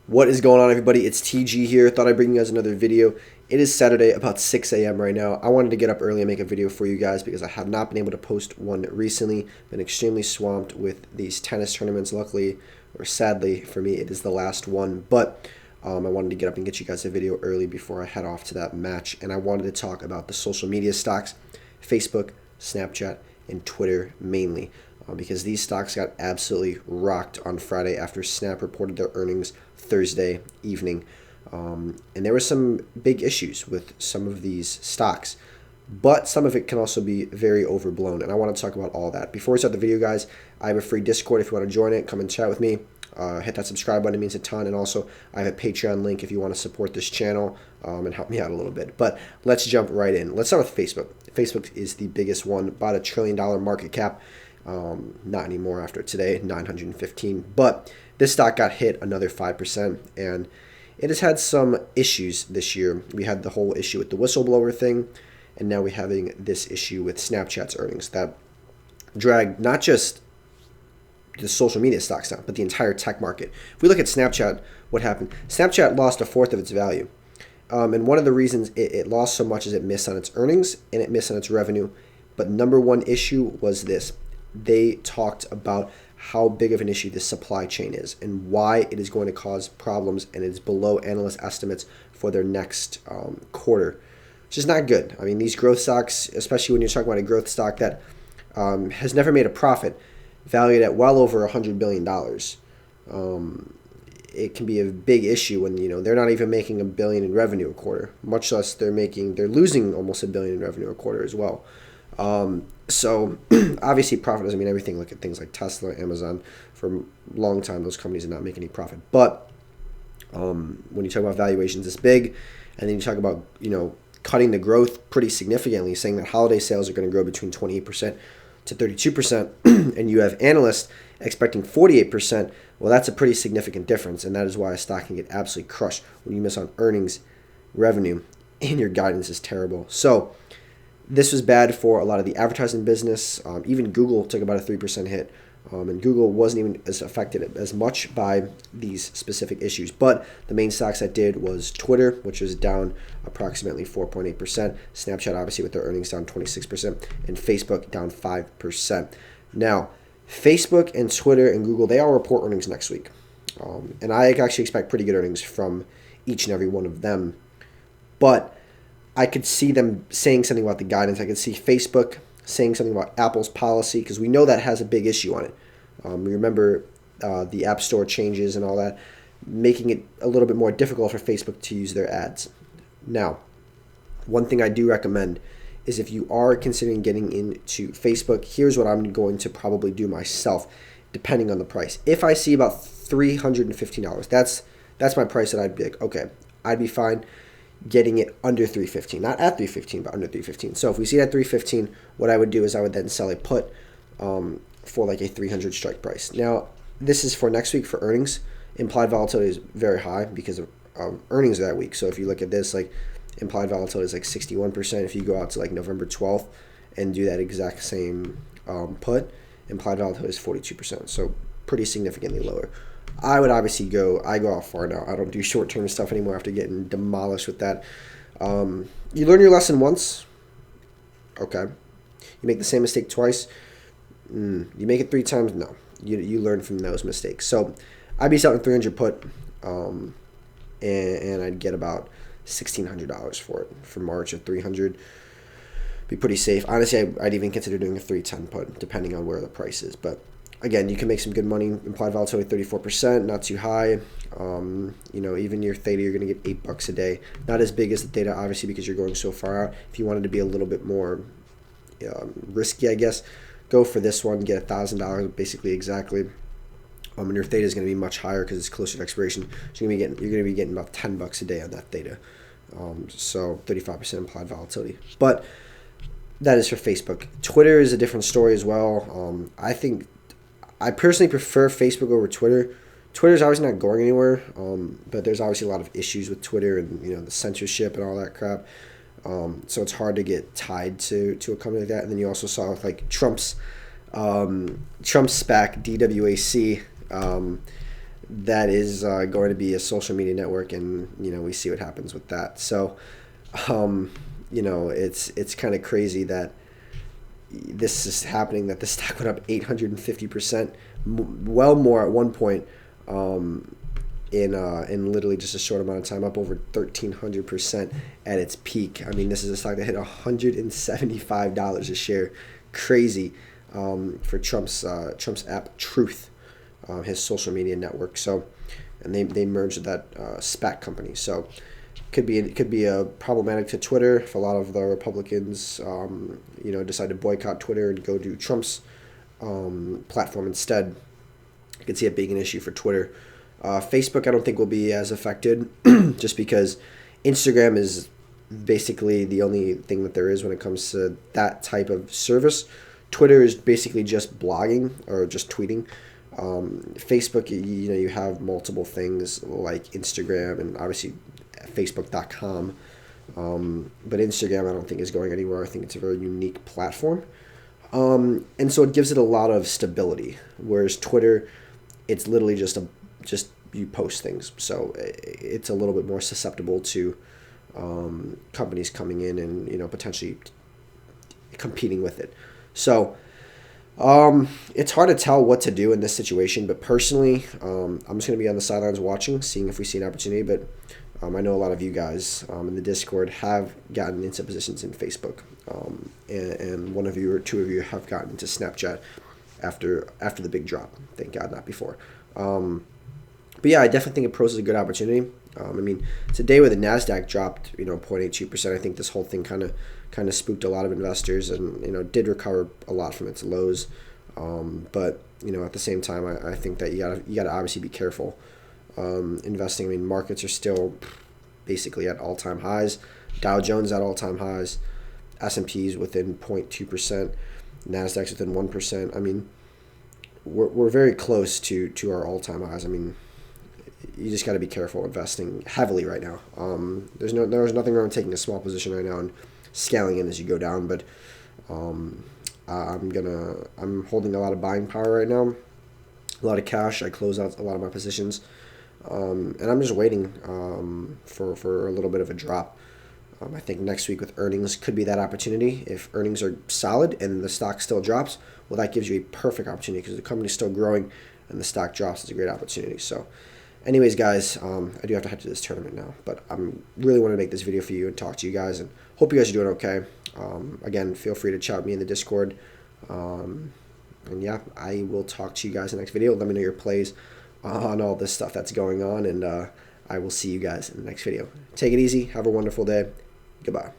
What is going on, everybody? It's TG here. Thought I'd bring you guys another video. It is Saturday, about 6 a.m. right now. I wanted to get up early and make a video for you guys because I have not been able to post one recently. Been extremely swamped with these tennis tournaments. Luckily, or sadly for me, it is the last one. But I wanted to get up and get you guys a video early before I head off to that match. And I wanted to talk about the social media stocks, Facebook, Snapchat, and Twitter mainly. Because these stocks got absolutely rocked on Friday after Snap reported their earnings Thursday evening. And there were some big issues with some of these stocks, but some of it can also be very overblown. And I want to talk about all that. Before we start the video, guys, I have a free Discord. If you want to join it, come and chat with me. Hit that subscribe button. It means a ton. And also, I have a Patreon link if you want to support this channel and help me out a little bit. But let's jump right in. Let's start with Facebook. Facebook is the biggest one, about $1 trillion market cap. Not anymore after today, 915. But this stock got hit another 5%, and it has had some issues this year. We had the whole issue with the whistleblower thing, and now we're having this issue with Snapchat's earnings that dragged not just the social media stocks down, but the entire tech market. If we look at Snapchat, what happened? Snapchat lost a fourth of its value. And one of the reasons it lost so much is it missed on its earnings and it missed on its revenue. But number one issue was this. They talked about how big of an issue this supply chain is and why it is going to cause problems, and it's below analyst estimates for their next quarter, which is not good. I mean, these growth stocks, especially when you're talking about a growth stock that has never made a profit, valued at well over $100 billion, it can be a big issue when they're not even making $1 billion in revenue a quarter, much less they're losing almost $1 billion in revenue a quarter as well. So obviously profit doesn't mean everything. Look at things like Tesla, Amazon. For a long time, those companies did not make any profit. But when you talk about valuations this big, and then you talk about cutting the growth pretty significantly, saying that holiday sales are going to grow between 28% to 32%, and you have analysts expecting 48%, well, that's a pretty significant difference, and that is why a stock can get absolutely crushed when you miss on earnings, revenue, and your guidance is terrible. So this was bad for a lot of the advertising business. Even Google took about a 3% hit. And Google wasn't even as affected as much by these specific issues. But the main stocks that did was Twitter, which was down approximately 4.8%. Snapchat, obviously, with their earnings down 26%. And Facebook down 5%. Now, Facebook and Twitter and Google, they all report earnings next week. And I actually expect pretty good earnings from each and every one of them. But I could see them saying something about the guidance. I could see Facebook saying something about Apple's policy, because we know that has a big issue on it. We remember the App Store changes and all that, making it a little bit more difficult for Facebook to use their ads. Now, one thing I do recommend is if you are considering getting into Facebook, here's what I'm going to probably do myself, depending on the price. If I see about $315, that's my price that I'd be like, okay, I'd be fine getting it under 315, not at 315, but under 315. So if we see it at 315, what I would do is I would then sell a put for like a 300 strike price. Now, this is for next week for earnings. Implied volatility is very high because of earnings that week. So if you look at this, like implied volatility is like 61%. If you go out to like November 12th and do that exact same put, implied volatility is 42%. So pretty significantly lower. I would obviously go out far now. I don't do short-term stuff anymore after getting demolished with that. You learn your lesson once. Okay. You make the same mistake twice. You make it 3 times. No. You learn from those mistakes. So I'd be selling 300 put, and I'd get about $1,600 for it for March at 300. Be pretty safe. Honestly, I'd even consider doing a 310 put, depending on where the price is. But again, you can make some good money. Implied volatility 34%, not too high. Even your theta, you're going to get $8 a day. Not as big as the theta, obviously, because you're going so far out. If you wanted to be a little bit more risky, I guess, go for this one. Get $1,000, basically exactly. And your theta is going to be much higher because it's closer to expiration. So you're going to be getting about $10 a day on that theta. So 35% implied volatility. But that is for Facebook. Twitter is a different story as well. I personally prefer Facebook over Twitter. Twitter's obviously not going anywhere, but there's obviously a lot of issues with Twitter and the censorship and all that crap. So it's hard to get tied to a company like that. And then you also saw with like Trump's SPAC DWAC that is going to be a social media network, and we see what happens with that. So, it's kind of crazy that this is happening. That the stock went up 850%, well more at one point. In literally just a short amount of time, up over 1,300% at its peak. I mean, this is a stock that hit $175 a share. Crazy for Trump's app Truth, his social media network. So, and they merged with that SPAC company. So, it could be a problematic to Twitter if a lot of the Republicans, decide to boycott Twitter and go to Trump's platform instead. I could see it being an issue for Twitter. Facebook, I don't think will be as affected, just because Instagram is basically the only thing that there is when it comes to that type of service. Twitter is basically just blogging or just tweeting. Facebook, you have multiple things like Instagram and obviously Facebook.com. But Instagram, I don't think is going anywhere. I think it's a very unique platform. And so it gives it a lot of stability, whereas Twitter, it's literally just you post things, so it's a little bit more susceptible to companies coming in and potentially competing with it. So it's hard to tell what to do in this situation, but personally, I'm just going to be on the sidelines watching, seeing if we see an opportunity. But I know a lot of you guys in the Discord have gotten into positions in Facebook, and one of you or two of you have gotten into Snapchat after the big drop. Thank God, not before. But yeah, I definitely think it poses a good opportunity. I mean, today where the Nasdaq dropped, 0.82%, I think this whole thing kind of spooked a lot of investors, and did recover a lot from its lows. But at the same time, I think that you gotta obviously be careful investing. I mean, markets are still basically at all-time highs. Dow Jones at all-time highs. S&P's within 0.2%. Nasdaq's within 1%. I mean, we're very close to our all-time highs. I mean, you just got to be careful investing heavily right now. There's nothing wrong with taking a small position right now and scaling in as you go down, but I'm holding a lot of buying power right now, a lot of cash. I close out a lot of my positions, and I'm just waiting for a little bit of a drop. I think next week with earnings could be that opportunity. If earnings are solid and the stock still drops, well, that gives you a perfect opportunity because the company's still growing and the stock drops. It's a great opportunity. So anyways, guys, I do have to head to this tournament now, but I really want to make this video for you and talk to you guys, and hope you guys are doing okay. Again, feel free to chat with me in the Discord. And yeah, I will talk to you guys in the next video. Let me know your plays on all this stuff that's going on, and I will see you guys in the next video. Take it easy. Have a wonderful day. Goodbye.